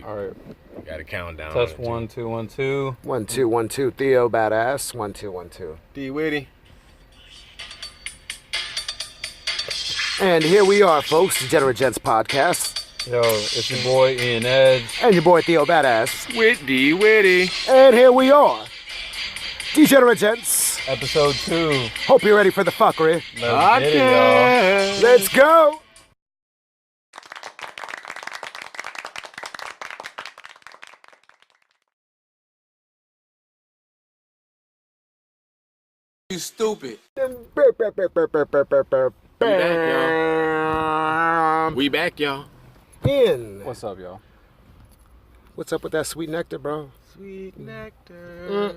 All right. Got a countdown. Test 1, 2, 1, 2. 1, 2, 1, 2. Theo Badass. 1, 2, 1, 2. D Witty. And here we are, folks. Degenerate Gents podcast. Yo, it's your boy Ian Edge. And your boy Theo Badass. With D Witty. And here we are. Degenerate Gents. Episode 2. Hope you're ready for the fuckery. Let's get it, y'all. Let's go. You stupid. We back, y'all. Ian. What's up, y'all? What's up with that sweet nectar, bro? Sweet nectar.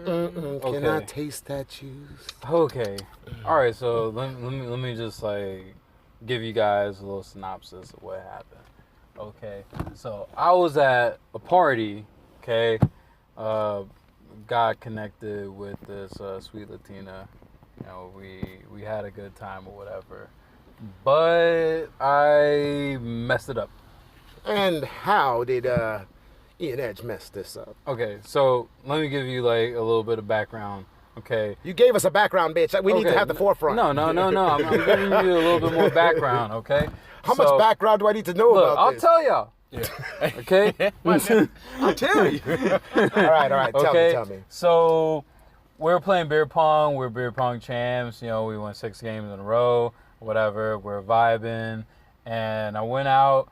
Can I taste that juice? Okay. All right, so let me just, like, give you guys a little synopsis of what happened. Okay. So I was at a party, okay? Got connected with this sweet Latina. You know, we had a good time or whatever. But I messed it up. And how did Ian Edge mess this up? Okay, so let me give you like a little bit of background. Okay. You gave us a background, bitch. We need to have the forefront. No. I'm giving you a little bit more background, okay? How much background do I need to know about this? I'll tell y'all. Yeah. Okay? I'll tell you. all right. Tell me. So we were playing beer pong. We're beer pong champs. You know, we won 6 games in a row, whatever. We're vibing. And I went out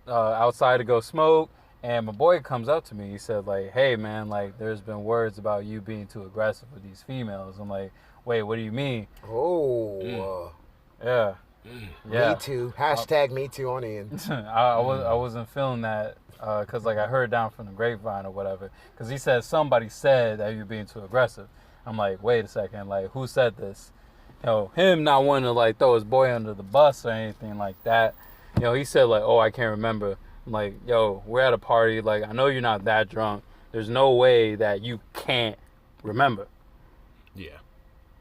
outside to go smoke. And my boy comes up to me. He said, like, hey, man, like, there's been words about you being too aggressive with these females. I'm like, wait, what do you mean? Oh. Yeah. Yeah. Me too. Hashtag me too on Ian. I wasn't feeling that because, like, I heard down from the grapevine or whatever. Because he said somebody said that you're being too aggressive. I'm like, wait a second. Like, who said this? You know, him not wanting to, like, throw his boy under the bus or anything like that. You know, he said, like, oh, I can't remember. I'm like, yo, we're at a party. Like, I know you're not that drunk. There's no way that you can't remember. Yeah.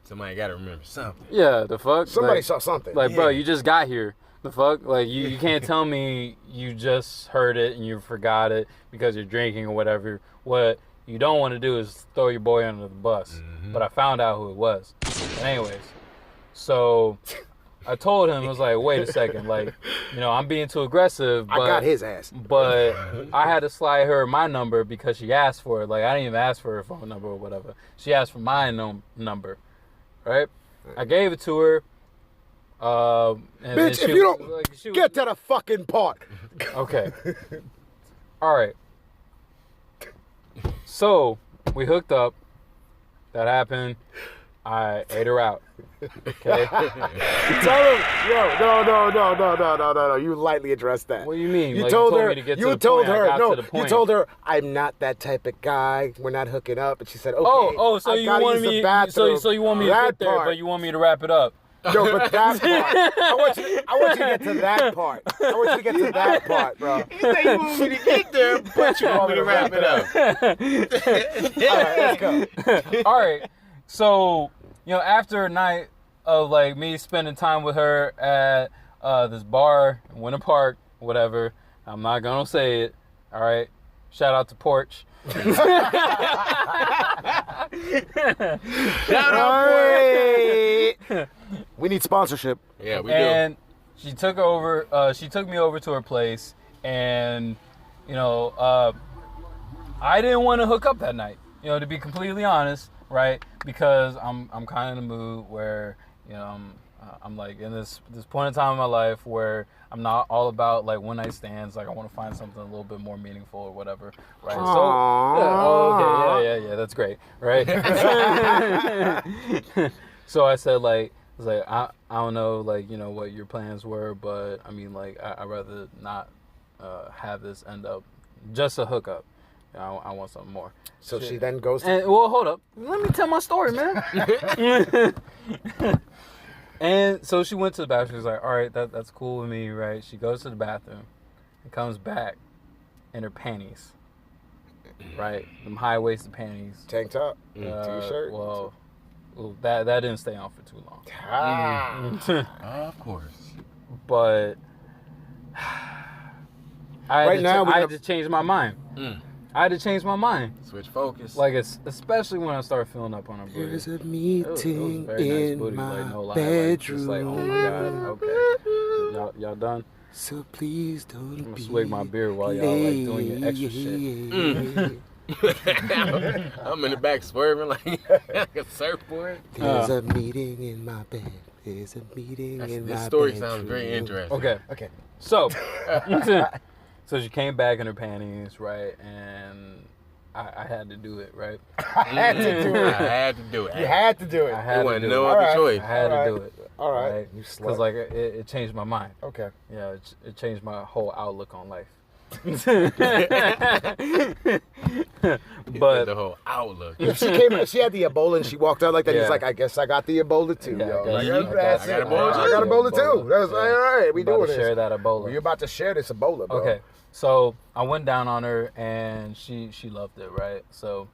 Somebody got to remember something. Yeah, the fuck? Somebody like, saw something. Like, bro, you just got here. The fuck? Like, you can't tell me you just heard it and you forgot it because you're drinking or whatever. What you don't want to do is throw your boy under the bus. Mm-hmm. But I found out who it was. But anyways, so I told him, I was like, wait a second. Like, you know, I'm being too aggressive. But, I got his ass. But I had to slide her my number because she asked for it. Like, I didn't even ask for her phone number or whatever. She asked for my number. Right? I gave it to her. Bitch, if you don't get to the fucking part. Okay. All right. So we hooked up. That happened. I ate her out. Okay. Tell him, no. You lightly addressed that. What do you mean? You like, told you her. Me to get You to the told point. her. I got No, to the point. you told her I'm not that type of guy. We're not hooking up. And she said, okay. So you wanted me. So you want me to get there, but you want me to wrap it up. No, but that part. I want you to get to that part. I want you to get to that part, bro. He said you want me to get there, but you want me to wrap it up. All right, let's go. All right. So, you know, after a night of, like, me spending time with her at this bar in Winter Park, whatever, I'm not going to say it, all right? Shout out to Porch. Shout out, Porch. We need sponsorship. Yeah, we do. And she took me over to her place, and, you know, I didn't want to hook up that night, you know, to be completely honest, right? Because I'm kind of in the mood where, you know, I'm like in this point in time in my life where I'm not all about like one night stands. Like I want to find something a little bit more meaningful or whatever, right? Aww. So yeah, that's great, right? So I said I don't know, like, you know, what your plans were, but I mean, like, I'd rather not have this end up just a hookup. You know, I want something more. So she then goes to... Well, hold up. Let me tell my story, man. And so she went to the bathroom. She was like, all right, that's cool with me, right? She goes to the bathroom and comes back in her panties, right? Them high-waisted panties. Tank top, t-shirt. Well, that didn't stay on for too long. Ah. Of course. But Right now, I had to change my mind. I had to change my mind. Switch focus. Like, it's especially when I started filling up on a booty. There's a It was meeting very nice in booty, my like, no lie. bedroom. Like, just like, oh my God, okay. Y'all done? So please don't I'm gonna be swig my beer while y'all like doing your extra shit. I'm in the back swerving like a surfboard. There's a meeting in my bed. There's a meeting in my This story bedroom. sounds very interesting. Okay. Okay. So, so she came back in her panties, right? And I had to do it, right? I had to do it. I had to do it. You had to do it. I There had to wasn't do no it. other Alright. choice. I had to do it. All right. You Because slut. like it changed my mind. Okay. Yeah, it changed my whole outlook on life. But the whole outlook. She came. She had the Ebola and she walked out like that. Yeah. He's like, I guess I got the Ebola too. Yeah, yo. I Like, got- that's I got it. Ebola I got too. Ebola too. That's Yeah. all right. We about doing to this. share that Ebola. We're about to share this Ebola, bro. Okay, so I went down on her and she loved it, right? So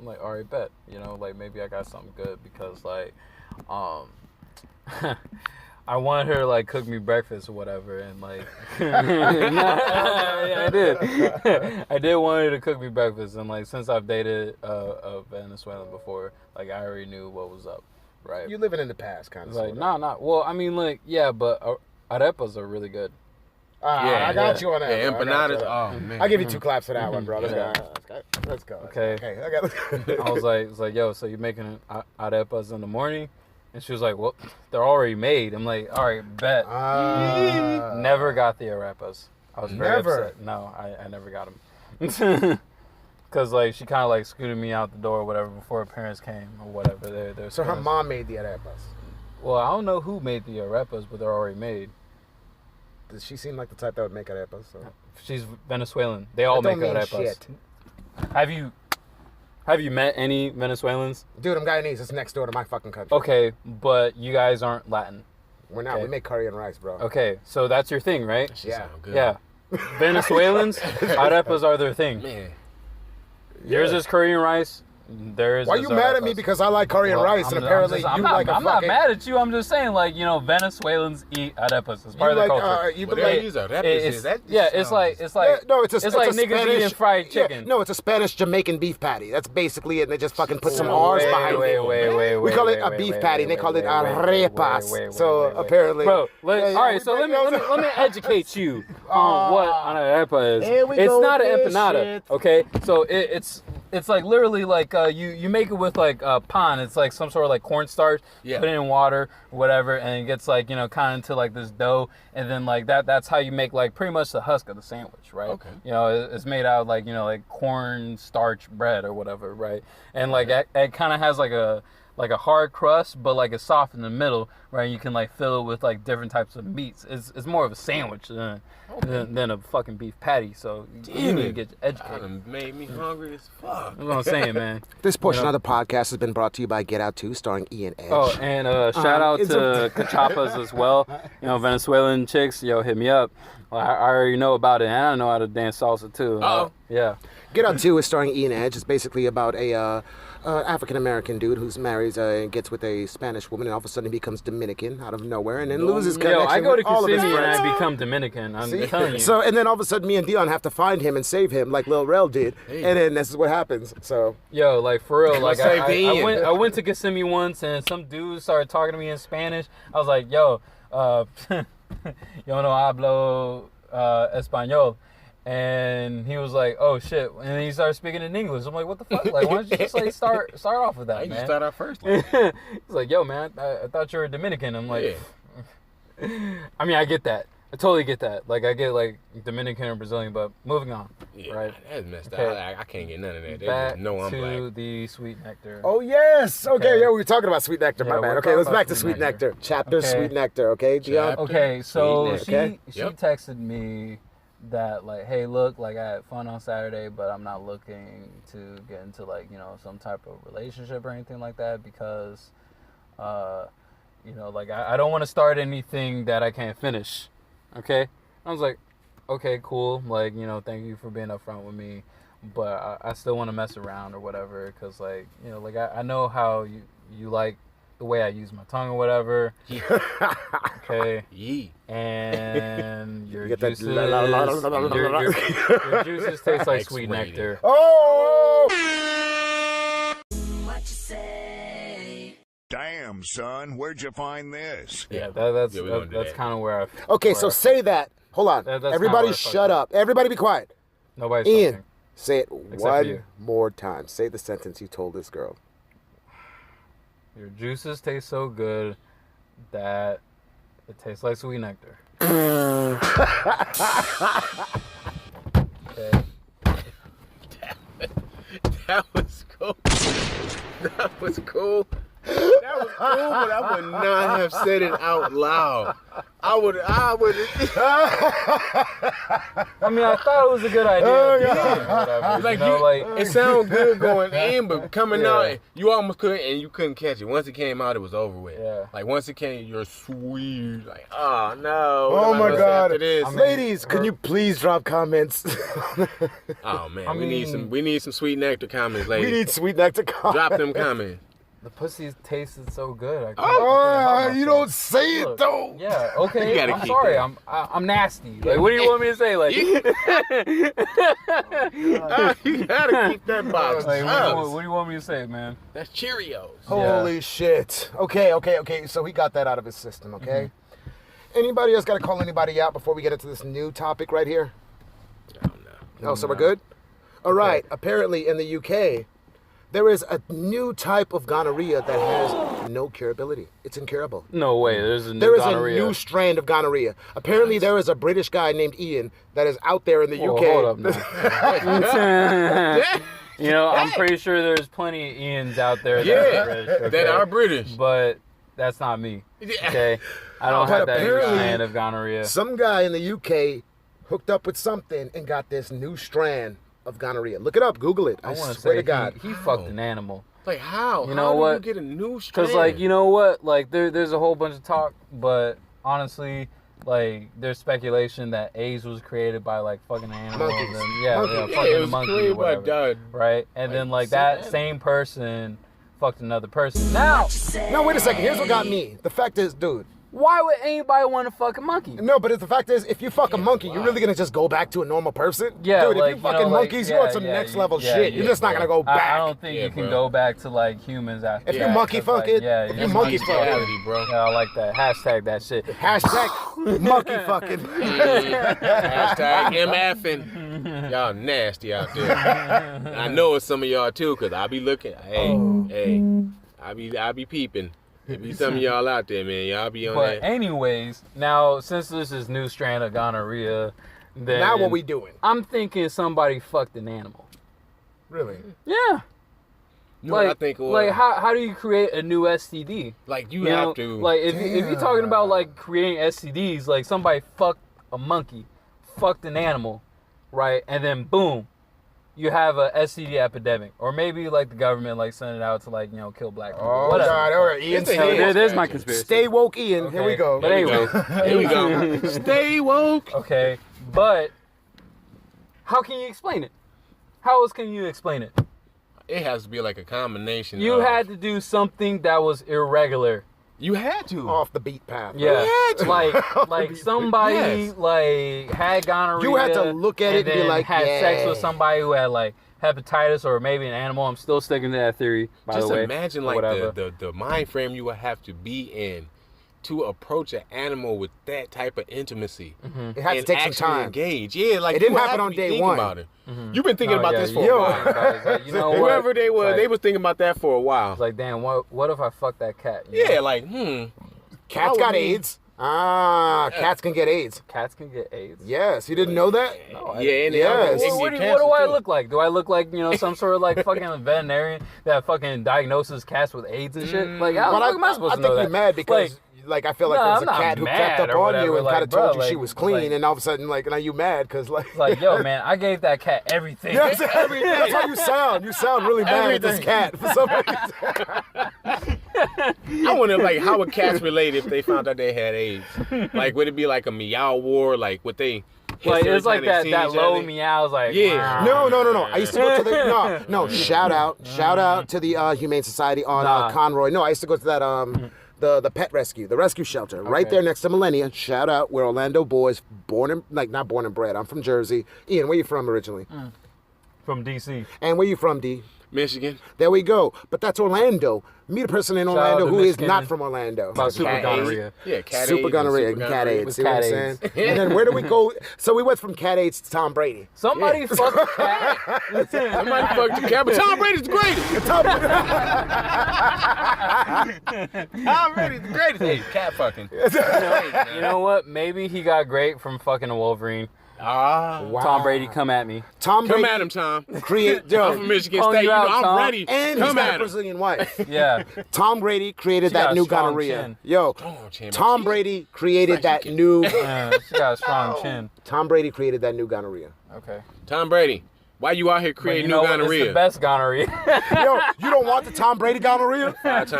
I'm like, all right, bet. You know, like maybe I got something good because like, I wanted her to like cook me breakfast or whatever, and like, yeah, I did. I did want her to cook me breakfast, and like since I've dated a Venezuelan before, like I already knew what was up, right? You living in the past, kind of. Like, nah. Well, I mean, like, yeah, but arepas are really good. I got you on that. Yeah, bro. I got you empanadas. on Oh man. that. I'll give you 2 claps for that one, bro. Let's Yeah. go. Let's go. Okay. I got. I was like, yo, so you making arepas in the morning? And she was like, well, they're already made. I'm like, all right, bet. Never got the arepas. I was very Never? upset. No, I never got them. Because, like, she kind of, like, scooted me out the door or whatever before her parents came or whatever. They're So her parents- mom made the arepas. Well, I don't know who made the arepas, but they're already made. Does she seem like the type that would make arepas? So. She's Venezuelan. They all That make don't mean arepas. shit. Have you met any Venezuelans? Dude, I'm Guyanese. It's next door to my fucking country. Okay, but you guys aren't Latin. We're not. Okay. We make curry and rice, bro. Okay, so that's your thing, right? Shit Yeah. sound good. Yeah. Venezuelans, arepas are their thing. Man. Yours is curry and rice. Theirs Why is you mad at me arepas. because I like curry and Well, rice, and apparently I'm you not, like a I'm fucking. not mad at you. I'm just saying, like, you know, Venezuelans eat arepas. It's part You of their like, culture. you What like, these are? That It's- is that. yeah, just it's like sounds- no, it's like a niggas Spanish, eating fried yeah, chicken. no, it's a Spanish Jamaican beef patty. That's basically it. And they just fucking put some Wait, R's behind wait, it. wait, We call it wait, a wait, beef wait, patty, and they wait, call it wait, wait, arepas. wait, So wait. apparently, Bro, Yeah, yeah, all right. we So break- let me educate you on what an arepa is. Here we It's go not an with this empanada, shit. okay? So it's like literally like you make it with like pan. It's like some sort of like cornstarch. Yeah. Put it in water, whatever, and it gets like, you know, kind of into like this dough, and then like that's how you make like pretty much the husk of the sandwich, right? Okay. You know, it's made out of like, you know, like corn starch bread or whatever, right? And like it kind of has like a hard crust, but like it's soft in the middle, right? You can like fill it with like different types of meats. It's more of a sandwich than a fucking beef patty. So you need to get That educated. done made me hungry as fuck. That's what I'm saying, man. This portion You know? of the podcast has been brought to you by Get Out 2, starring Ian Edge. Oh, and shout out it's to cachapas as well. You know, Venezuelan chicks, yo, hit me up. I already know about it, and I know how to dance salsa too. Uh-oh. Yeah. Get Out 2 is starring Ian Edge. It's basically about a African-American dude who's marries and gets with a Spanish woman, and all of a sudden he becomes Dominican out of nowhere, and then loses connection Yo, I go to with all of his Kissimmee and friends. I become Dominican. I'm See? telling you. So, and then all of a sudden, me and Dion have to find him and save him, like Lil Rel did, Hey. and then this is what happons. So, Yo, like for real, like save the Ian. I went to Kissimmee once and some dude started talking to me in Spanish. I was like, yo, yo no hablo español. And he was like, oh shit. And then he started speaking in English. I'm like, what the fuck? Like, why don't you just like start off with I that, used to man? start out first. Like, He's like, yo, man, I thought you were Dominican. I'm like, I mean, I get that. I totally get that. Like, I get like Dominican or Brazilian, but moving on, yeah, right? that's messed Okay. up. I can't get none of that. They Back just know I'm to black. the sweet nectar. oh yes, okay, Okay. yeah, we were talking about Sweet Nectar, Yeah, my we're bad. Okay, talking let's about back to Sweet Sweet Nectar. Nectar. Chapter Okay. Sweet Nectar, okay, Dion? Chapter. Okay, so Sweet she nectar. she Yep. texted me that like, hey, look, like I had fun on Saturday, but I'm not looking to get into like, you know, some type of relationship or anything like that because, you know, like I don't want to start anything that I can't finish. Okay, I was like, okay, cool, like, you know, thank you for being upfront with me, but I still want to mess around or whatever because like, you know, like I know how you like the way I use my tongue or whatever. Okay. Yee. And your You get that juices, your juices taste like sweet X-rated. nectar. Oh! What you say? Damn, son, where'd you find this? Yeah, Yeah, we that's don't do that. kind of where I. Okay, where so I- say that. Hold on. That's kinda Everybody where I fucked shut up. up. Everybody be quiet. Nobody's Ian, talking. say it for one you. more time. Say the sentence you told this girl. Your juices taste so good that it tastes like sweet nectar. Okay. That was cool. That was cool. That was cool, but I would not have said it out loud. I would. I mean, I thought it was a good idea. Oh, at the God. time or whatever, Like, you know, like it sounded good going in, but coming Yeah. out, you almost couldn't, and you couldn't catch it. Once it came out, it was over with. Yeah. Like, once it came, you're sweet. Like, oh, no. Oh, What am I my gonna say God. after this? Ladies, can you please drop comments? Oh, man. I we need some sweet nectar comments, we ladies. need sweet nectar comments. Drop them comments. the pussy tasted so good. I couldn't Oh, help you myself. don't say it Look, though. Yeah, okay. You gotta I'm keep sorry. that. I'm nasty. Like, what do you want me to say? Like, You gotta keep that box. like up. what do you want me to say, man? That's Cheerios. Holy shit. Okay. So he got that out of his system, okay? Anybody else got to call anybody out before we get into this new topic right here? Oh, no. No, so we're good? All right. Apparently in the UK, there is a new type of gonorrhea that has no curability. It's incurable. No way. There's a new There is gonorrhea. a new strand of gonorrhea. Apparently, there is a British guy named Ian that is out there in the Whoa, UK. hold up now. You know, I'm pretty sure there's plenty of Ians out there that are British. That Okay? are British. But that's not me. Yeah. Okay? I don't But have that new apparently- strand of gonorrhea. Some guy in the UK hooked up with something and got this new strand of gonorrhea. Look it up. Google it. I want to swear say to God. he fucked an animal. Like, how? You know how what? do you get a new strand? Because, like, you know what? Like, there's a whole bunch of talk, but honestly, like, there's speculation that AIDS was created by, like, fucking animals. Monkeys. And, yeah, Monkeys. yeah, Yeah, fucking it a was monkey or created by whatever. God. Right? And then, like, some that animal. same person fucked another person. Now, No, wait a second. Here's what got me. The fact is, dude. why would anybody want to fuck a monkey? No, but the fact is, if you fuck a monkey, you're really gonna just go back to a normal person? Yeah, dude. like, If you fucking know, like, monkeys, you yeah, want some yeah, next level yeah, shit. yeah, You're just not gonna go back. I don't think Yeah, you can bro. go back to, like, humans after If that, you monkey 'cause, fuck like, it, yeah, if yeah, you monkey monkey fuck it. reality, bro. Yeah, I like that. Hashtag that shit. Hashtag monkey fucking. Hashtag MFing. Y'all nasty out there. I know it's some of y'all too, cause I be looking. Hey, I be peeping. There be some of y'all out there, man. Y'all be on But that. anyways, now since this is new strand of gonorrhea, then Now what we doing? I'm thinking somebody fucked an animal. Really? Yeah. You know what I Like, think? like how do you create a new STD? Like you You know, have to. like if you're talking about like creating STDs, like somebody fucked a monkey, fucked an animal, right, and then boom, you have a STD epidemic, or maybe like the government like send it out to like kill black people. Oh whatever. God! All right, Ian, It's a So hit. there's my conspiracy. stay woke, Ian. Here we Okay. go. But anyway, Here we go. Stay woke. okay, but how can you explain it? How else can you explain it? It has to be like a combination. You of, had to do something that was irregular. You had to. Off the beat path. Yeah, What? like somebody Yes. like had gonorrhea. You had to look at it and be then like, had sex yeah. with somebody who had like hepatitis or maybe an animal. I'm still sticking to that theory, by Just the way. imagine or like whatever. the mind frame you would have to be in to approach an animal with that type of intimacy. It had to and take some actually time. engage. Yeah, like It didn't you happen have to on be day thinking one. About it. You've been thinking Oh, about yeah, this for you- a while. It's like, you know what? Whoever they were, It's they like- was thinking about that for a while. It's like, damn, what if I fuck that cat? You know? Yeah, like Cats That got would be- AIDS. Ah, cats can get AIDS. Cats can get AIDS. Yes, you didn't know that? yeah, and they Yes. they Well, what get do cancer, I too. look like? Do I look like some sort of like fucking veterinarian that fucking diagnoses cats with AIDS and shit? Like, how the Well, fuck am I supposed I to think know you're that? mad because, like, I feel like Nah, there was I'm a not cat who crept mad up or on you whatever, and like, kind of bro, told you like- she was clean, like- and all of a sudden, like, now you mad because, like, It's like, yo, man, I gave that cat everything. Yes, everything. That's how you sound. You sound really mad at this cat for some reason. I wonder, like, how would cats relate if they found out they had AIDS? Like, would it be like a meow war? Like, would they Like every it's like time they that see each low other. meows. Like Yeah. No. I used to go to the no. Shout out to the Humane Society on Nah. Conroy. No, I used to go to that the pet rescue, the rescue shelter, right there next to Millennia. Shout out, we're Orlando boys, not born and bred. I'm from Jersey. Ian, where you from originally? From DC. And where you from, D? Michigan. There we go. But that's Orlando. Meet a person in Shout out Orlando to who is Michigan. not from Orlando. About super Cat gonorrhea. AIDS. Yeah, cat Super AIDS gonorrhea and and super cat gonorrhea. AIDS. With See what I'm cat saying? AIDS. And then where do we go? So we went from cat AIDS to Tom Brady. Somebody fucked a cat. Somebody fucked the cat, but Tom Brady's the greatest. Tom Brady's the greatest. Hey, cat fucking. You know what? Maybe he got great from fucking a Wolverine. Wow. Tom Brady, come at me. Tom Brady Come at him, Tom. create I'm from Michigan Calling State. you You know, out, I'm Tom. ready. and he's Come got at a him. Brazilian wife. Yeah. Tom Brady created She got that a new strong gonorrhea. chin. Yo, Chin, Tom man. Brady created that new. She got a strong chin. Tom Brady created that new gonorrhea. Okay. Tom Brady, why you out here But creating you know new what? It's gonorrhea? the best gonorrhea. Yo, you don't want the Tom Brady gonorrhea?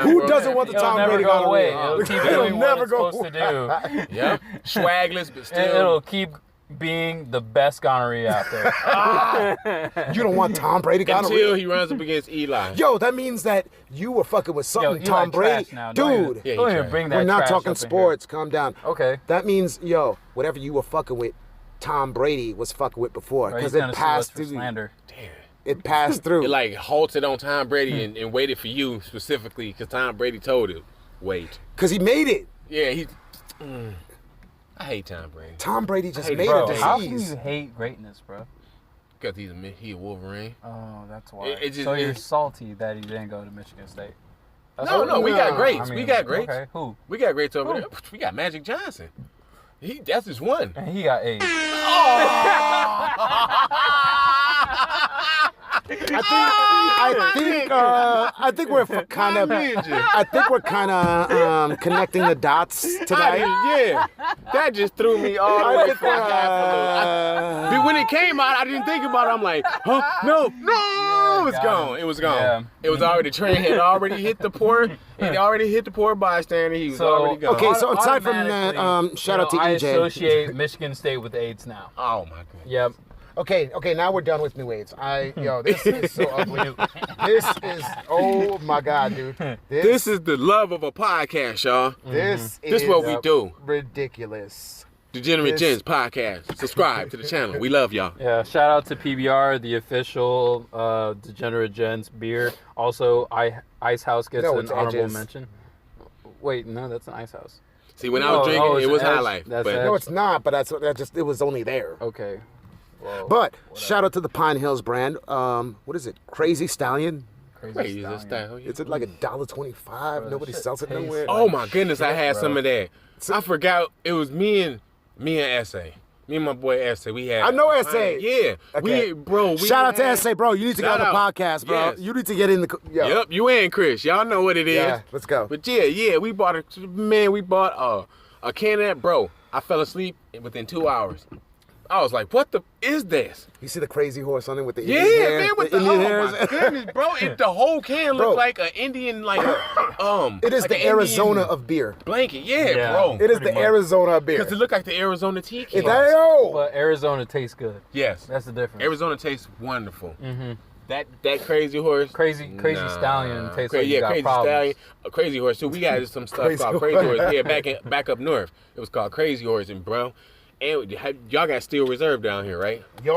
Who doesn't want the It'll Tom never Brady go away. gonorrhea? It'll keep It'll doing what never it's go supposed to do. Yep. Swagless, but still. It'll keep being the best gonorrhea out there. You don't want Tom Brady Until gonorrhea? he runs up against Eli. Yo, that means that you were fucking with Yo, something, you Tom like Brady. trash now. Dude, Yeah, Don't he even trash. bring that we're not trash talking up in sports. Calm down. here. Okay. That means, yo, whatever you were fucking with, Tom Brady was fucking with before. Or he's Because it gonna sue us passed for through. slander. Damn. It passed through. It like halted on Tom Brady and waited for you specifically because Tom Brady told him, wait. Because he made it. Yeah, he. I hate Tom Brady Tom Brady just hate made Bro, a how can disease. you hate greatness, bro? because he a Wolverine. Oh, that's why. It just- so you're it- salty that he didn't go to Michigan State. That's No, what- no, we got greats. I We mean, got greats. Okay, who? We got greats over Who? there. We got Magic Johnson. That's just one. And he got AIDS. I think we're kind of connecting the dots tonight. Yeah, that just threw me all the way for Uh, When it came out, I didn't think about it. I'm like, huh? No, it was got gone. him. It was gone. Yeah. It was already, the train had already hit the poor. It already hit the poor bystander. He was already gone. okay, so aside from that, Automatically, shout out to I EJ. associate Michigan State with AIDS now. Oh my god. Yep. Okay, now we're done with New AIDS. This is so ugly. This is, oh my God, dude. This is the love of a podcast, y'all. This This is what we do. ridiculous. Degenerate This- Gents podcast. Subscribe to the channel. We love y'all. Yeah, shout out to PBR, the official Degenerate Gents beer. Also, Ice House gets No, an it's honorable Edges. mention. Wait, no, that's an Ice House. See, when I was drinking, it's it was an High Edge. Life. That's But Edge. No, it's not, but it was only there. Okay. Well, But shout out to the Pine Hills brand. What is it? Crazy Stallion? crazy Stallion. style. Is it like $1.25? Bro, Nobody shit sells it tastes nowhere. Oh my goodness, I had bro. some of that. I forgot it was me and S.A. Me and my boy S.A. We had. I know S.A.. Yeah. Okay. We Shout out to had- SA, bro. You need to get on the Shout out. podcast, bro. Yes. You need to get in the. Yo. Yep, you and Chris. Y'all know what it is. Yeah, let's go. But yeah, we bought a can of that, bro. I fell asleep within 2 hours. I was like, what the is this? You see the crazy horse on it with the Yeah, Indian hair? man, with the Indian oh hairs? my goodness, bro. The whole can Bro. looked like an Indian It is like the an Arizona Indian of beer. blanket. Yeah, Yeah. bro. It is Pretty the much. Arizona of beer. Because it looked like the Arizona tea can. but Arizona tastes good. Yes. That's the difference. Arizona tastes wonderful. Mm-hmm. That crazy horse. Crazy Stallion tastes like you yeah, got crazy problems. stallion. A crazy horse too. We got some stuff Crazy called Crazy Horse. Horse. Yeah, back up north. It was called Crazy Horse, and bro. And y'all got Steel Reserve down here, right? Yeah.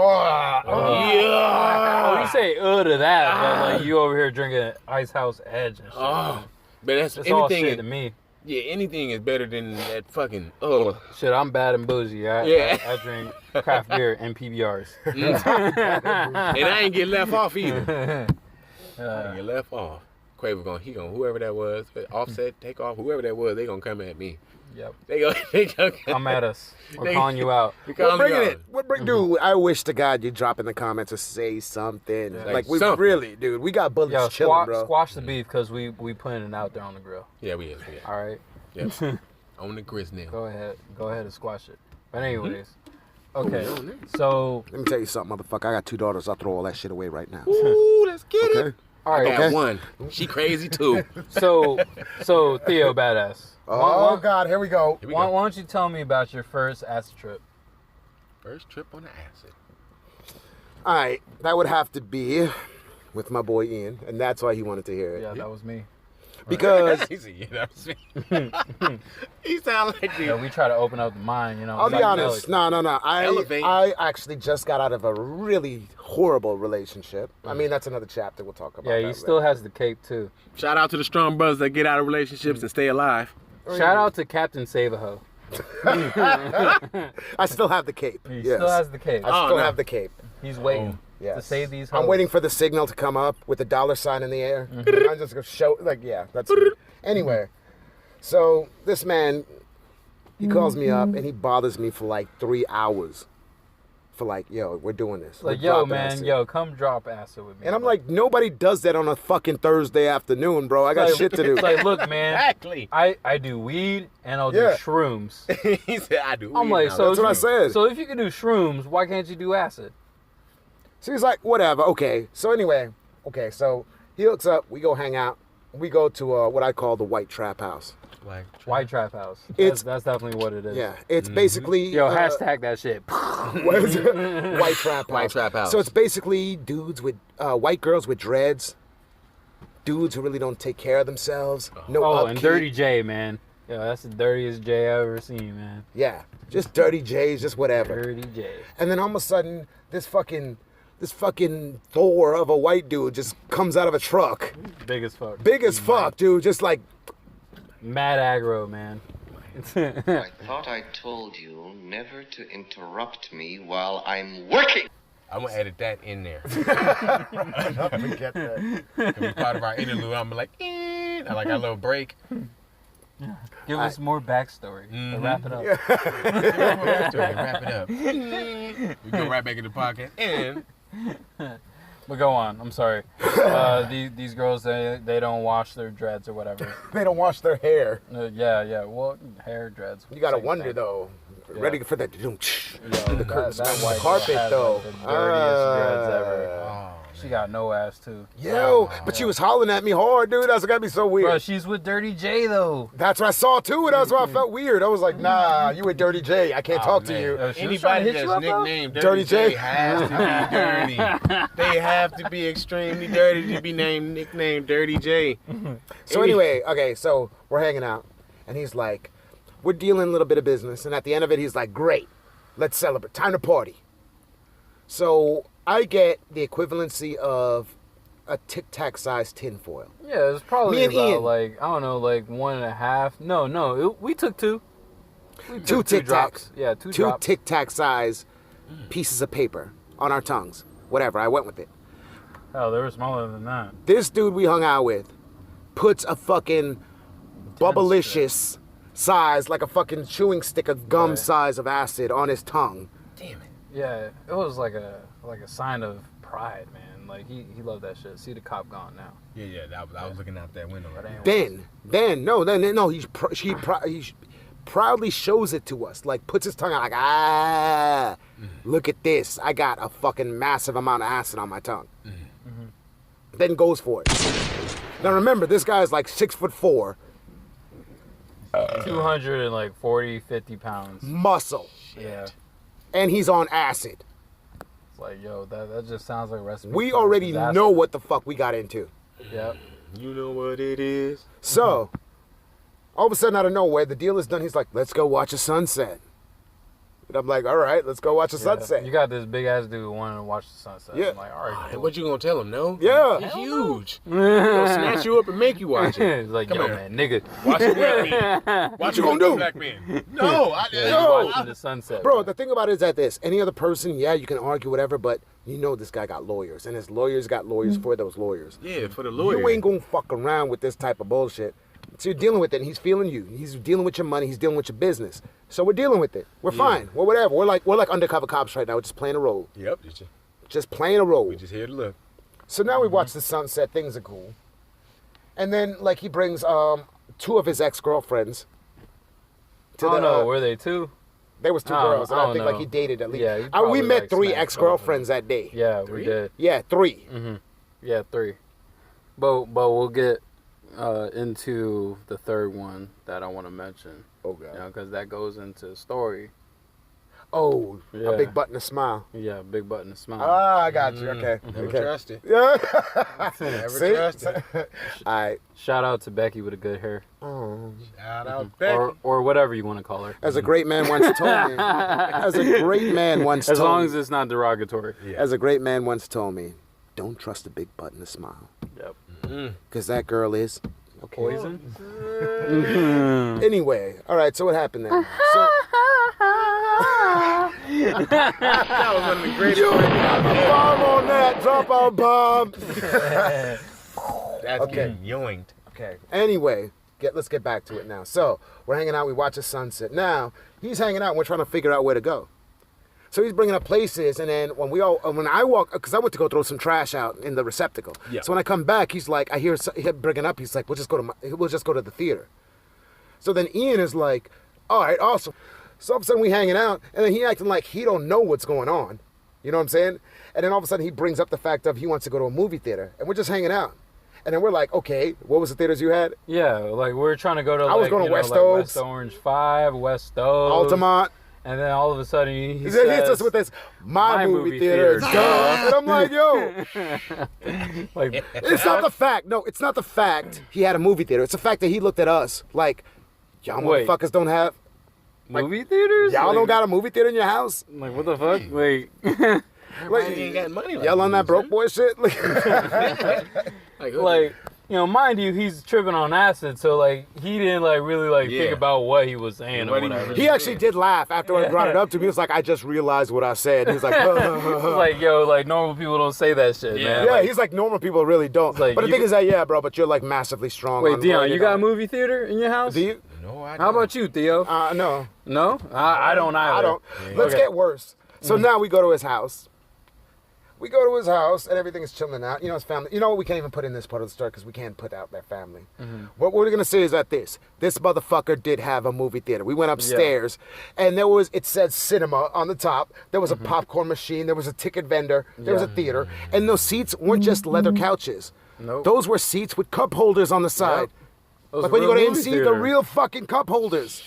Oh, you say to that, but like you over here drinking Ice House Edge and shit. Oh, but that's It's all anything. shit to me. Yeah, anything is better than that fucking. Shit, I'm bad and bougie. Yeah. I drink craft beer and PBRs. And I ain't get left off either. I ain't get left off. Quavo whoever that was, Offset, take off, whoever that was, they gonna come at me. Yep. They gonna Come at us. We're They- calling you out. They We're call me bringing on. it. Dude, I wish to God you'd drop in the comments or say something. Yeah. Like, we Something. really, dude, we got bullets Yo, chilling, bro. squash the beef because we putting it out there on the grill. Yeah, we is. All right. Yeah. On the grist now. Go ahead and squash it. But anyways, okay. Ooh, So Let me tell you something, motherfucker. I got 2 daughters. I'll throw all that shit away right now. Ooh, let's get it. Okay? all I right. got Okay. one. She crazy too. So Theo Badass. Oh, God, here we go. Here we Why go. don't you tell me about your first acid trip? First trip on the acid. All right, that would have to be with my boy Ian, and that's why he wanted to hear it. Yeah, that was me. Because He said, yeah, that was me. He sound like the... Yeah, we try to open up the mind, you know. I'll be honest. No. Elevate. I actually just got out of a really horrible relationship. I mean, that's another chapter we'll talk about. Yeah, he that still later. has the cape too. Shout out to the strong brothers that get out of relationships and stay alive. Shout out to Captain Save-A-Ho. I still have the cape. He Yes. still has the cape. I still no. have the cape. He's waiting Yes. to save these hoes. I'm waiting for the signal to come up with the $sign in the air. I'm just gonna show, like, yeah, that's it. Anyway, so this man, he calls me up and he bothers me for like 3 hours. For like, yo, we're doing this. Like, We're yo, dropping man, acid. yo, come drop acid with me. And I'm like, nobody does that on a fucking Thursday afternoon, bro. I got Like, shit to do. It's like, look, man, Exactly. I do weed and I'll do Yeah. shrooms. He said, I do. I'm weed like, now. so That's what I said. So if you can do shrooms, why can't you do acid? So he's like, whatever, okay. So anyway, so he hooks up, we go hang out. We go to what I call the White Trap House. Like, White Trap House. It's- That's definitely what it is. Yeah, it's basically... Yo, hashtag that shit. what is it? White Trap House. White Trap House. So it's basically dudes with, white girls with dreads, dudes who really don't take care of themselves, no Oh, upkeep. and Dirty J, man. Yo, that's the dirtiest J I've ever seen, man. Yeah, just dirty J's, just whatever. Dirty J. And then all of a sudden, this fucking Thor of a white dude just comes out of a truck. Big as fuck. Big as fuck, dude. Just like, Mad aggro, man. I thought I told you never to interrupt me while I'm working. I'm going to edit that in there. forget that. It'll be part of our interlude. I'm like, I like our little break. Give us more backstory. To wrap it up. Wrap it up. We go right back into the podcast. And But go on. I'm sorry. These girls, they don't wash their dreads or whatever. They don't wash their hair. Yeah. Well, hair dreads. You gotta same wonder thing. though. Yeah. Ready for that? Yo, the curtains, that the white girl carpet has, though. like, the dirtiest dreads ever. oh, She got no ass too. Yo, but she was hollering at me hard, dude. That's gotta be so weird. Bro, she's with Dirty J though. That's what I saw too, and that's why I felt weird. I was like, nah, you with Dirty J. I can't talk to man. you. She was trying Anybody to hit you that's up, though? nicknamed Dirty Dirty J J has to be dirty. They have to be extremely dirty to be nicknamed Dirty J. So anyway, okay, so we're hanging out, and he's like, we're dealing a little bit of business, and at the end of it, he's like, great, let's celebrate, time to party. So I get the equivalency of a Tic Tac sized tinfoil. Yeah, it's probably Me and about Ian. like, I don't know, like 1.5. No, we took two. We Two took Tic drops. Tacs. Yeah, two Two drops. Tic Tac size pieces of paper on our tongues. Whatever, I went with it. Oh, they were smaller than that. This dude we hung out with puts a fucking bubblicious size, like a fucking chewing stick of gum Right. size of acid on his tongue. Damn it. Yeah, it was like a sign of pride, man. Like he loved that shit. See the cop gone now. Yeah, I was looking out that window. But ain't Then, he proudly shows it to us, like puts his tongue out, like, look at this. I got a fucking massive amount of acid on my tongue. Then goes for it. Now remember, this guy is like 6'4", 240, 50 pounds. muscle, Yeah. and he's on acid. It's like, yo, that just sounds like a recipe. We for already disaster. know what the fuck we got into. Yep. You know what it is. So, all of a sudden, out of nowhere, the deal is done. He's like, let's go watch a sunset. And I'm like, all right, let's go watch a sunset. You got this big ass dude wanting to watch the sunset. Yeah. I'm like, all right. Hey, Cool. what you gonna tell him? No. Yeah. He's huge. He'll snatch you up and make you watch it. It's like, Come yo, here. man, nigga. Watch it with me. Watch you it with gonna me, do? black man. No, Yeah, you No. watching the sunset, Bro, the thing about it is that this, any other person, yeah, you can argue whatever, but you know this guy got lawyers, and his lawyers got lawyers for those lawyers. Yeah, for the lawyer. You ain't gonna fuck around with this type of bullshit. So you're dealing with it, and he's feeling you. He's dealing with your money. He's dealing with your business. So we're dealing with it. We're fine. Well, whatever. We're like undercover cops right now. We're just playing a role. Yep. Just playing a role. We just here to look. So now we watch the sunset. Things are cool. And then, like, he brings two of his ex-girlfriends. I don't know. Were they two? There was two I don't- girls, and I I don't think like know. he dated at least. Yeah, he we probably, met like, 3 smacked ex-girlfriends that day. Yeah, we 3? did. Yeah, 3. Yeah, 3. But we'll get into the third one that I want to mention. Oh god. You know, because that goes into the story. Oh, Yeah. a big butt and a smile. Yeah, big button to smile. Ah, I got you. Okay. Never Okay. trust it. Yeah. Never See? trust it. All right. Shout out to Becky with a good hair. Oh. Shout out Becky. Or whatever you want to call her. As a great man once told me. As a great man once As told long me. as it's not derogatory. As a great man once told me, don't trust a big butt and a smile. Yep. Because that girl is Poison? Anyway, all right, so what happened then? So, That was one of the greatest. bomb on that, drop our bomb. That's Okay. getting yoinked. Okay. Anyway, let's get back to it now. So we're hanging out. We watch the sunset. Now he's hanging out. And we're trying to figure out where to go. So he's bringing up places, and then when I walk, because I went to go throw some trash out in the receptacle. Yeah. So when I come back, he's like, I hear him bringing up. He's like, we'll just go to the theater. So then Ian is like, all right, awesome. So all of a sudden we hanging out, and then he acting like he don't know what's going on. You know what I'm saying? And then all of a sudden he brings up the fact of he wants to go to a movie theater, and we're just hanging out. And then we're like, okay, what was the theaters you had? Yeah, like we're trying to go to. I was going to West Oaks. West Orange 5, West Oaks, Altamont. and then all of a sudden he He says, hits us with this, my movie theater. theater. Duh. And I'm like, yo, like, it's not the fact. No, it's not the fact he had a movie theater. It's the fact that he looked at us like, y'all Wait. motherfuckers don't have, movie theaters? y'all Like- don't got a movie theater in your house? Like, what the fuck? Like, Everybody ain't got money like Y'all on you, that broke son. boy shit? Like, like, you know, mind you, he's tripping on acid, so like he didn't like really like think Yeah. about what he was saying or What he whatever. was- He actually did laugh after I brought it up to me. He was like, I just realized what I said. He was like, It's like, yo, like normal people don't say that shit, man. yeah, Like, he's like, normal people really don't. like, But the you- thing is that, yeah, bro, but you're like massively strong. wait, on Dion, you got a movie? movie theater in your house? Do you? no, I How about you, Theo? No. No, I don't either. I don't. Let's Okay. get worse. So now we go to his house. We go to his house and everything is chilling out. You know, his family. You know what? We can't even put in this part of the story because we can't put out their family. What we're gonna say is that this motherfucker did have a movie theater. We went upstairs, and it said cinema on the top. There was a popcorn machine. There was a ticket vendor. There was a theater, and those seats weren't just leather couches. Nope. Those were seats with cup holders on the side. Those Like when you go real to movie MC, theater. the real fucking cup holders.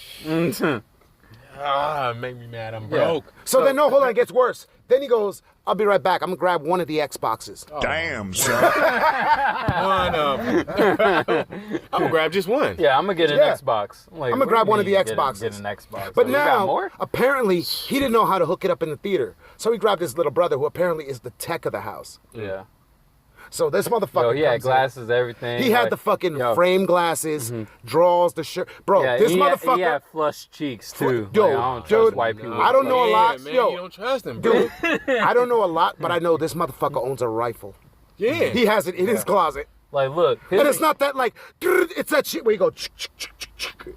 make me mad. I'm broke. So then, no, hold on, it gets worse. Then he goes, I'll be right back. I'm gonna grab one of the Xboxes. Damn, son. One of 'em. I'm gonna grab just one. Yeah, I'm gonna get an Yeah. Xbox. Like, I'm gonna what grab do you one of the mean Xboxes. Get an Xbox. But Like, you got now, more? apparently, he didn't know how to hook it up in the theater. So he grabbed his little brother, who apparently is the tech of the house. Yeah. So this motherfucker Yo, he had comes in. glasses, everything. He had like, the fucking yo, frame glasses, draws, the shirt. Bro, Yeah, this he motherfucker. He had flush cheeks too. Yo, Like, I don't trust dude, white people. I don't know a Yeah, lot. man, Yo. you don't trust him, bro. Dude, I don't know a lot, but I know this motherfucker owns a rifle. Yeah. He has it in his closet. Like, look, And it's not that like, it's that shit where you go, it's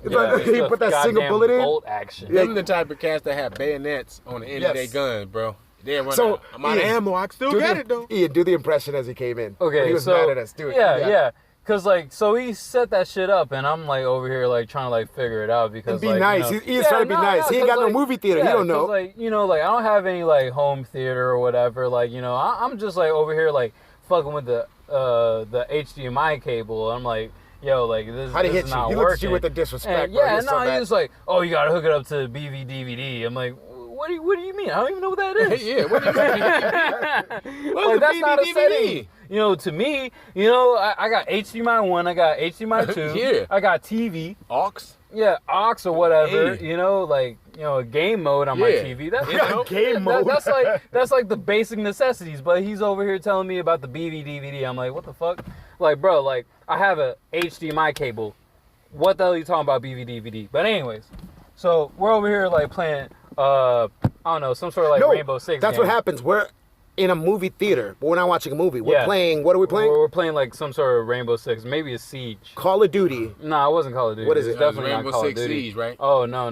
yeah, like, it's he the put that single goddamn bullet in. bolt action. Yeah. Them the type of cats that have bayonets on the end of their Yes. guns, bro. They run So, out. I'm out of Ian, ammo. I still Do got the- it though. Ian, do the impression as he came in. Okay, He was so mad at us. Do it. yeah. Cause like, so he set that shit up, and I'm like over here like trying to like figure it out because And be like, nice. You know, He's trying to be nice. He ain't 'cause, got no like, movie theater. He yeah, don't 'cause, know. like, you know, like I don't have any like home theater or whatever. Like, you know, I'm just like over here like fucking with the HDMI cable. I'm like, yo, like this, How'd he this hit is you? not He working. looked at you with the disrespect. And, bro. yeah, was no, so he mad. was like, oh, you gotta hook it up to DVD. I'm like, what do you mean? I don't even know what that is. Yeah, what do you mean? Like, that's not a DVD? setting. You know, to me, you know, I got HDMI 1, I got HDMI 2, Yeah. I got TV, Aux? yeah, aux or whatever, Hey. you know, like, you know, a game mode on my Yeah. TV. That's, You know? Game mode. that's like the basic necessities, but he's over here telling me about the DVD. I'm like, what the fuck? Like, bro, like, I have a HDMI cable. What the hell are you talking about DVD? But anyways, so we're over here, like, playing, I don't know, some sort of, like, No, Rainbow Six that's game. what happens. We're in a movie theater, but we're not watching a movie. We're Yeah. playing. What are we playing? We're playing like some sort of Rainbow Six, maybe a Siege. Call of Duty. No, it wasn't Call of Duty. What is It's it? definitely Rainbow not Call Six of Duty. Siege, right? Oh no.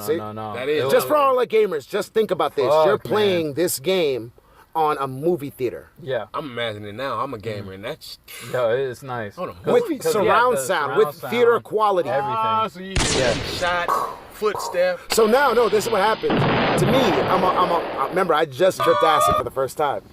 See? That is- Just for all like gamers, just think about this. Fuck, You're man. playing this game on a movie theater Yeah, I'm imagining now. I'm a gamer, and that's yeah, it's nice. Hold on. Cause- with cause, surround the sound, with surround theater sound, quality. everything. so you hear shot, footstep. So now, no, this is what happens. To me, remember, I just tripped acid for the first time.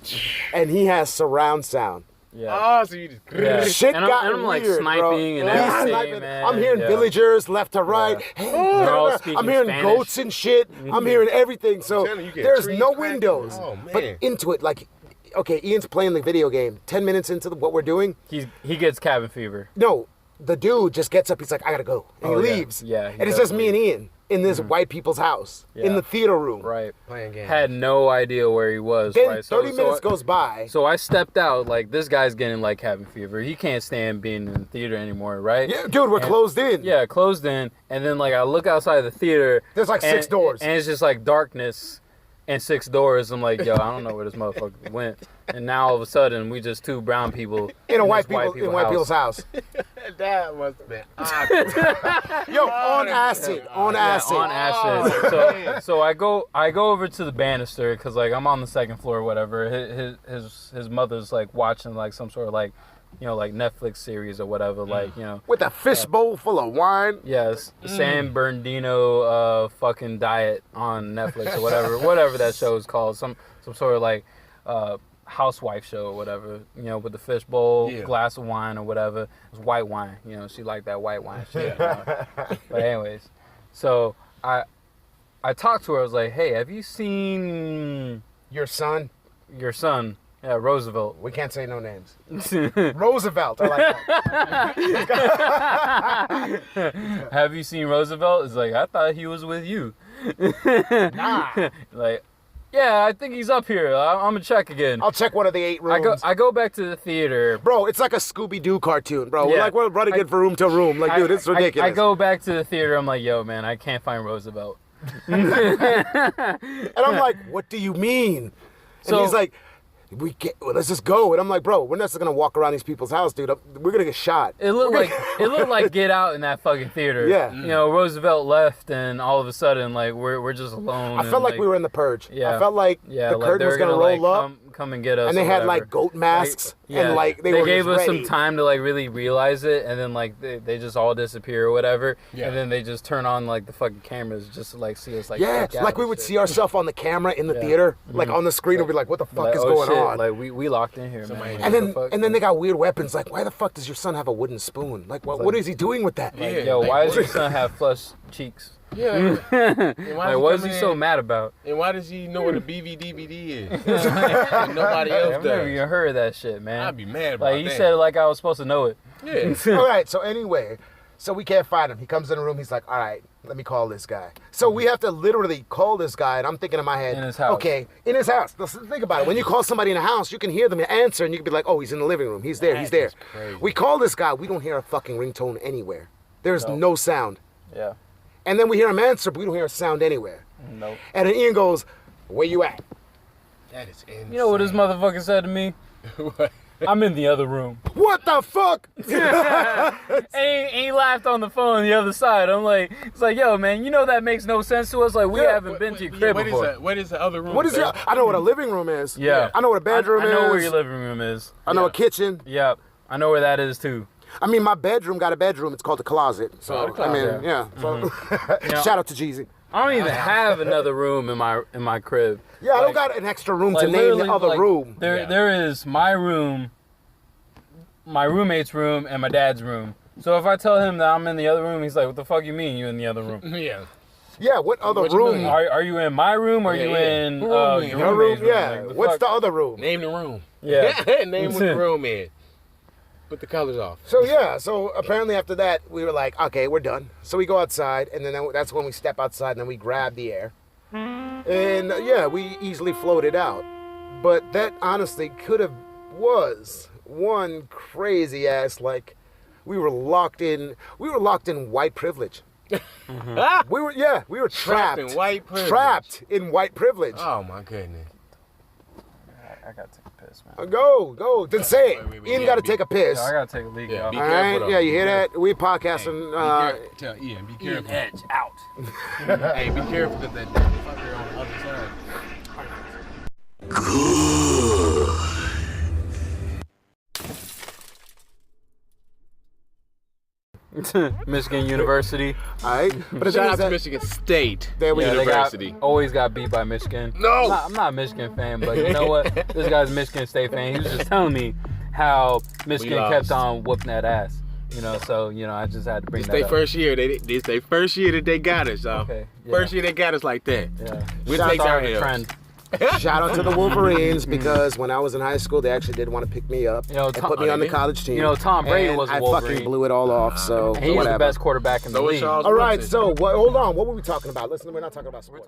And he has surround sound. Yeah. Oh, so you just. Yeah. Shit and got I'm like weird, sniping bro. and Yeah, everything, sniping. man. I'm hearing Yeah. villagers left to right. Yeah. Hey, They're all I'm speaking hearing Spanish. goats and shit. I'm hearing everything. So telling you, you get there's trees no cracking. windows. Oh, but man. into it, like, okay, Ian's playing the video game. 10 minutes into what we're doing, He gets cabin fever. no, the dude just gets up. He's like, I gotta go, and he Oh, yeah. leaves. Yeah, he and it's does just me and Ian in this white people's house in Yeah. the theater room. Right. Playing games. Had no idea where he was. Then right. 30 minutes goes by. So I stepped out. Like, this guy's getting like cabin fever. He can't stand being in the theater anymore, right? Yeah, dude, we're closed in. Yeah, closed in. And then like I look outside the theater. There's like and, 6 doors. And it's just like darkness and 6 doors. I'm like, yo, I don't know where this motherfucker went. And now all of a sudden we just 2 brown people in a this white people's house. That must have been awkward. Yo, on acid, on acid. On acid. So I go over to the banister because like I'm on the 2nd floor or whatever. His mother's like watching like some sort of like, you know, like Netflix series or whatever. Like, you know. With a fishbowl full of wine. Yes, San Bernardino fucking diet on Netflix or whatever that show is called. Some sort of like housewife show or whatever. You know, with the fishbowl, glass of wine or whatever. It's white wine. You know, she liked that white wine shit. You know? But anyways, so I talked to her. I was like, hey, have you seen Your son? your son? Yeah, Roosevelt. We can't say no names. Roosevelt. I like that. Have you seen Roosevelt? It's like, I thought he was with you. Nah. Like, yeah, I think he's up here. I'm gonna check again. I'll check one of the 8 rooms. I go back to the theater. Bro, it's like a Scooby-Doo cartoon, bro. Yeah. We're running it from room to room. Like, dude, it's ridiculous. I go back to the theater. I'm like, yo, man, I can't find Roosevelt. And I'm like, what do you mean? And So- he's like, let's just go. And I'm like, bro, we're not just gonna walk around these people's house, dude. We're gonna get shot. It looked like Get Out in that fucking theater. Yeah. You know, Roosevelt left, and all of a sudden, like we're just alone. I felt like we were in the Purge. Yeah. I felt like Yeah, the like curtain they was were gonna like, roll up, come and get us. and they or had whatever. like goat masks, Yeah. and like they were gave just us ready. some time to like really realize it, and then like they just all disappear or whatever, Yeah. and then they just turn on like the fucking cameras just to like see us like Yeah, freak out like we and would shit. see ourselves on the camera in the Yeah. theater, like on the screen, and be like, what the fuck Like, is oh, going shit, on? Like we locked in here, man. and then they got weird weapons. Like, why the fuck does your son have a wooden spoon? Like, what is he doing with that? Yeah. yo, like, why does what- your son have flush cheeks? Yeah. And Like, what is he come so in- mad about? And why does he know what a BVDVD is? And nobody else I've never does. even heard of that shit, man. I'd be mad about Like, you that. said it like I was supposed to know it. Yeah. All right, so anyway, so we can't find him. He comes in the room. He's like, all right, let me call this guy. So we have to literally call this guy, and I'm thinking in my head, In his house. okay, in his house. Listen, think about it. When you call somebody in a house, you can hear them answer, and you can be like, oh, he's in the living room. He's there. He's there. is crazy. We call this guy. We don't hear a fucking ringtone anywhere. There's no sound. Yeah. And then we hear him answer, but we don't hear a sound anywhere. Nope. And then Ian goes, where you at? That is insane. You know what this motherfucker said to me? What? I'm in the other room. What the fuck? And he laughed on the phone on the other side. I'm like, it's like, yo, man, you know that makes no sense to us. Like, we haven't been to your crib before. What is the other room? What is sir? it? I know what a living room is. Yeah. I know what a bedroom I is. know where your living room is. I know a kitchen. Yep. I know where that is too. I mean, my bedroom got a bedroom. It's called the closet. So Oh, the closet. I mean, yeah. So Yeah. shout out to Jeezy. I don't even have another room in my crib. Yeah, I don't Like- got an extra room to Like, name literally, the other like, room. There is my room, my roommate's room, and my dad's room. So if I tell him that I'm in the other room, he's like, "What the fuck you mean you in the other room? Yeah. Yeah, what other What you room? mean? Are you in my room or are Yeah, you yeah. in Who room we in? your Your room? roommate's room? Yeah. Like, What's fuck? the other room? Name the room. Yeah. Name what the room is. Put the colors off. So yeah, so apparently after that we were like, okay, we're done. So we go outside, and then that's when we step outside, and then we grab the air, and yeah, we easily floated out. But that honestly was one crazy ass, like we were locked in white privilege. We were trapped in white privilege. Trapped in white privilege. Oh my goodness. I gotta take a piss, man. Go. Then say it. Wait, Ian yeah, got to be- take a piss. I gotta take a leak, Yeah, y'all. be All careful, right. though. Yeah, you Be hear careful. that? We podcasting. Tell Ian, be careful. Edge out. Hey, be careful because that fucker on the other side. Michigan University. All right. But the thing Shout is out to that Michigan State there we Yeah, go. they University. always got beat by Michigan. No! I'm not a Michigan fan, but you know what? This guy's a Michigan State fan. He was just telling me how Michigan lost. kept on whooping that ass. You know, so I just had to bring This that they up. first year. This they first year that they got us, y'all. Okay, yeah. First year they got us like that. Yeah, We'll Shout take out our the L's. trend. Shout out to the Wolverines because when I was in high school, they actually did want to pick me up You know, and Tom- put me Oh, on they the did? college team. You know, Tom Brady and was a I Wolverine. fucking blew it all off. So And he was whatever. the best quarterback in the So was league. Charles All right, Woodson. so hold on. What were we talking about? Listen, we're not talking about sports.